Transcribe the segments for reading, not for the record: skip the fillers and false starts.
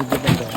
Medyo banda.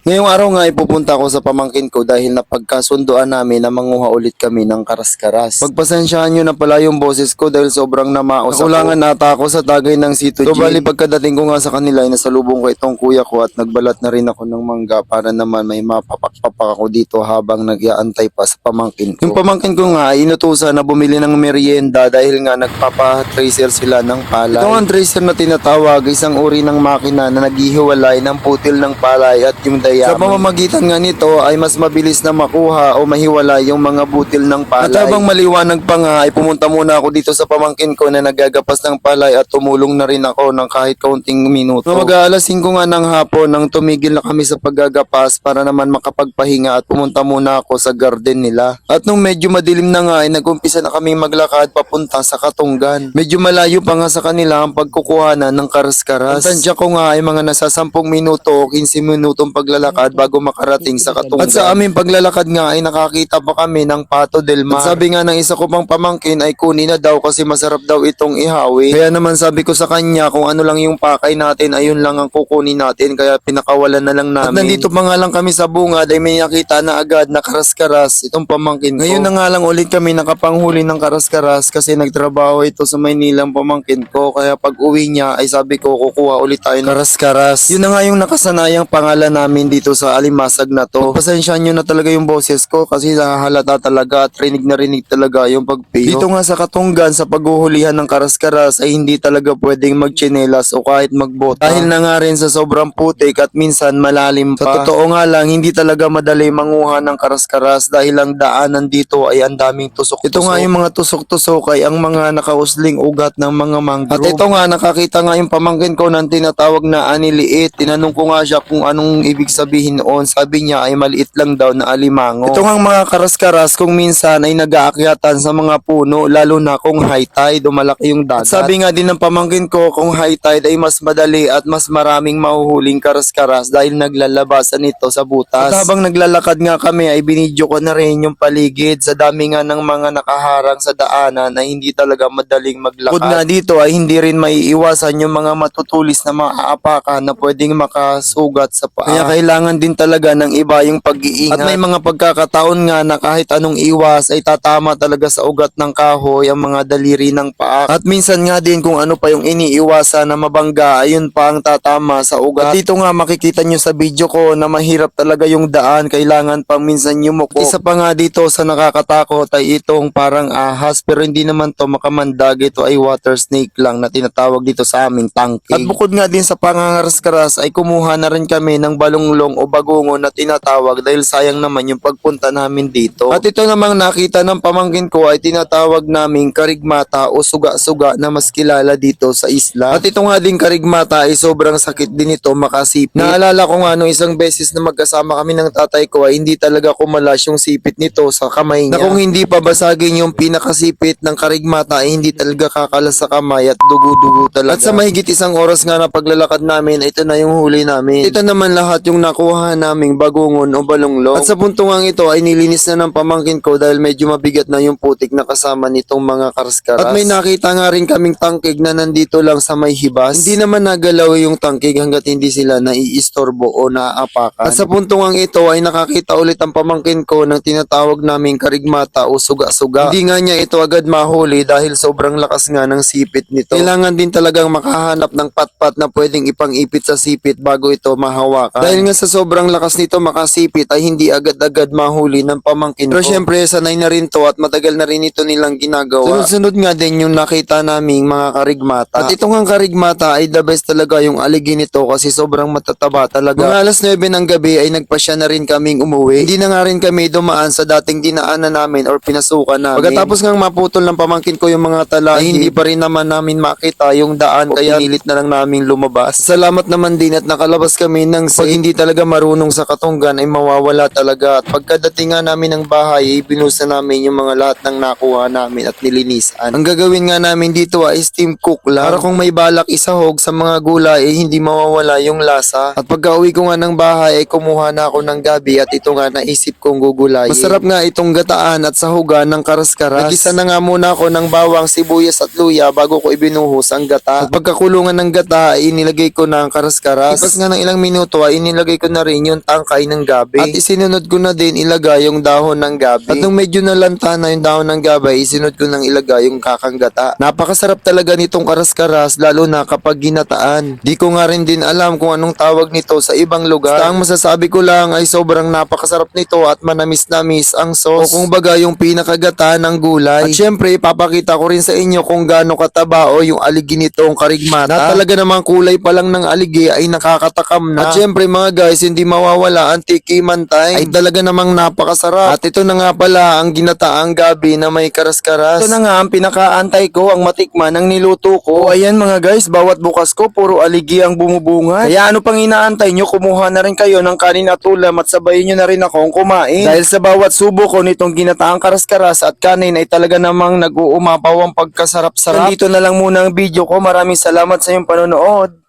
Ngayong araw nga ipupunta ako sa pamangkin ko dahil napagkasunduan namin na manguha ulit kami ng karas-karas. Pagpasensyahan nyo na pala yung boses ko dahil sobrang namaos ako. Nakulangan nata ako sa tagay ng Sito G. So bali pagkadating ko nga sa kanila ay nasalubong ko itong kuya ko at nagbalat na rin ako ng mangga para naman may mapapak-papak ako dito habang nag-iantay pa sa pamangkin ko. Yung pamangkin ko nga ay inutusan na bumili ng merienda dahil nga nagpapa-tracer sila ng palay. Ito ang tracer na tinatawag, isang uri ng makina na naghihiwalay ng putil ng palay at yung daya. Sa pamamagitan nga nito ay mas mabilis na makuha o mahiwalay yung mga butil ng palay. At habang maliwanag pa nga ay pumunta muna ako dito sa pamangkin ko na nagagapas ng palay at tumulong na rin ako ng kahit kaunting minuto. So mag-aalas 5 nga ng hapon nang tumigil na kami sa paggagapas para naman makapagpahinga at pumunta muna ako sa garden nila. At nung medyo madilim na nga ay nag-umpisa na kami maglakad papunta sa Katunggan. Medyo malayo pa nga sa kanila ang pagkukuhanan ng karas-karas. Ang tansya ko nga ay mga nasa 10 minuto o 15 minutong paglalakad bago makarating sa Katunggan. At sa aming paglalakad nga ay nakakita pa kami ng Pato del Mar. At sabi nga ng isa ko pang pamangkin ay kunin na daw kasi masarap daw itong ihawi. Kaya naman sabi ko sa kanya kung ano lang yung pakay natin ayun lang ang kukunin natin kaya pinakawalan na lang namin. At nandito pa nga lang kami sa bungad ay may nakita na agad na karas-karas itong pamangkin ko. Ngayon na nga lang ulit kami nakapanghuli ng karas-karas kasi nagtrabaho ito sa Maynilang pamangkin ko kaya pag uwi niya ay sabi ko kukuha ulit tayo ng karas-karas. Yun na nga yung nakasanayang pangalan namin dito sa alimasag na to. Pasensyahan nyo na talaga yung boses ko kasi nahahalata talaga at rinig na rinig talaga yung pagpiyo. Dito nga sa Katunggan sa paghuhulihan ng karas-karas ay hindi talaga pwedeng magtsinelas o kahit magbota. Dahil na nga rin sa sobrang putik at minsan malalim pa. Sa totoo nga lang hindi talaga madali manguha ng karas-karas dahil ang daanan dito ay ang daming tusok-tusok. Ito nga yung mga tusok-tusok ay ang mga nakausling ugat ng mga mangrove. At ito nga nakakita nga yung pamangkin ko ng tinatawag na aniliit. Tinanong ko nga siya kung anong ibig sabihin noon. Sabi niya ay maliit lang daw na alimango. Ito nga mga karas-karas kung minsan ay nag-aakyatan sa mga puno lalo na kung high tide o malaki yung dagat. At sabi nga din ng pamangkin ko kung high tide ay mas madali at mas maraming mahuhuling karas-karas dahil naglalabasan ito sa butas. At habang naglalakad nga kami ay binidyo ko na rin yung paligid sa dami nga ng mga nakaharang sa daanan ay hindi talaga madaling maglakad. Bukod nga dito ay hindi rin maiiwasan yung mga matutulis na maaapakan na pwedeng makasugat sa paa. Kaya kailangan din talaga ng iba yung pag-iingat. At may mga pagkakataon nga na kahit anong iwas ay tatama talaga sa ugat ng kahoy ang mga daliri ng paa. At minsan nga din kung ano pa yung iniiwasan na mabangga ayun pa ang tatama sa ugat. At dito nga makikita nyo sa video ko na mahirap talaga yung daan, kailangan pang minsan yumuko. Isa pa nga dito sa nakakatakot ay itong parang ahas pero hindi naman to makamandag, ito ay water snake lang na tinatawag dito sa aming tangkig. At bukod nga din sa pangangaras-karas ay kumuha na rin kami ng balunglong o bagungon na tinatawag dahil sayang naman yung pagpunta namin dito. At ito namang nakita ng pamangkin ko ay tinatawag naming karigmata o suga-suga na mas kilala dito sa isla. At ito nga din karigmata ay sobrang sakit din ito makasipit. Naalala ko nga nung isang beses na magkasama kami ng tatay ko ay hindi talaga kumalas yung sipit nito sa kamay niya. Na kung hindi pa basagin yung pinakasipit ng karigmata ay hindi talaga kakalas sa kamay at dugo-dugo talaga. At sa mahigit isang oras nga na paglalakad namin, ito na yung huli namin. Ito naman lahat yung nakuha naming bagungon o balonglong. At sa puntungang ito ay nilinis na ng pamangkin ko dahil medyo mabigat na yung putik na kasama nitong mga karas-karas. At may nakita nga rin kaming tangkig na nandito lang sa may hibas. Hindi naman nagalaw yung tangkig hanggat hindi sila naiistorbo o naaapakan. At sa puntungang ito ay nakakita ulit ang pamangkin ko ng tinatawag naming karigmata o suga-suga. Hindi nga niya ito agad mahuli dahil sobrang lakas nga ng sipit nito. Kailangan din talagang makahanap ng patpat na pwedeng ipang-ipit sa sipit bago ito mahawakan. Dahil nga sa sobrang lakas nito makasipit ay hindi agad-agad mahuli ng pamangkin ko. Pero syempre sanay na rin to at matagal na rin ito nilang ginagawa. Sunod-sunod nga din yung nakita naming mga karigmata. At itong ang karigmata ay the best talaga yung aligi nito kasi sobrang matataba talaga. Mga alas 9 ng gabi ay nagpasya na rin kaming umuwi. Hindi na nga rin kami dumaan sa dating dinaanan namin or pinasukan namin. Pagkatapos ngang maputol ng pamangkin ko yung mga talahi, ay hindi pa rin naman namin makita yung daan kaya pinilit na lang namin lumabas. Salamat naman din at nakalabas kami ng safe. Pag hindi talaga talaga marunong sa katunggan ay mawawala talaga. At pagkadating nga namin ng bahay, binusa namin yung mga lahat ng nakuha namin at nilinisan. Ang gagawin nga namin dito ay steam cook lang. Para kung may balak isahog sa mga gulay ay hindi mawawala yung lasa. At pagka uwi ko nga ng bahay ay kumuha na ako ng gabi at ito nga naisip kong gugulayin. Masarap nga itong gataan at sahugan ng karas-karas. Nagisa na nga muna ako ng bawang, sibuyas at luya bago ko ibinuhos ang gata. At pagkakulungan ng gata ay inilagay ko na ang karas-karas. Ipas nga ng ilang minuto ay inilagay ko na rin yung tangkay ng gabi. At isinunod ko na din ilagay yung dahon ng gabi. At nung medyo nalanta na yung dahon ng gabi, isinunod ko nang ilagay yung kakang gata. Napakasarap talaga nitong karas-karas lalo na kapag ginataan. Di ko nga rin din alam kung anong tawag nito sa ibang lugar. Basta ang masasabi ko lang ay sobrang napakasarap nito at manamis-namis ang sauce. O kung baga yung pinakagata ng gulay. At syempre ipapakita ko rin sa inyo kung gaano kataba o yung aligi nitong karigmata. Na talaga namang kulay pa lang ng aligi ay nakakatakam na. At syempre mga guys, hindi mawawala ang tiki mantay. Ay talaga namang napakasarap. At ito na nga pala ang ginataang gabi na may karas-karas. Ito na nga ang pinakaantay ko, ang matikman ng niluto ko. O ayan mga guys, bawat bukas ko puro aligi ang bumubunga. Kaya ano pang inaantay nyo, kumuha na rin kayo ng kanin at ulam at sabayin nyo na rin akong kumain. Dahil sa bawat subo ko nitong ginataang karas-karas at kanin ay talaga namang nag-uumapaw ang pagkasarap-sarap. Dito na lang muna ang video ko. Maraming salamat sa iyong panonood.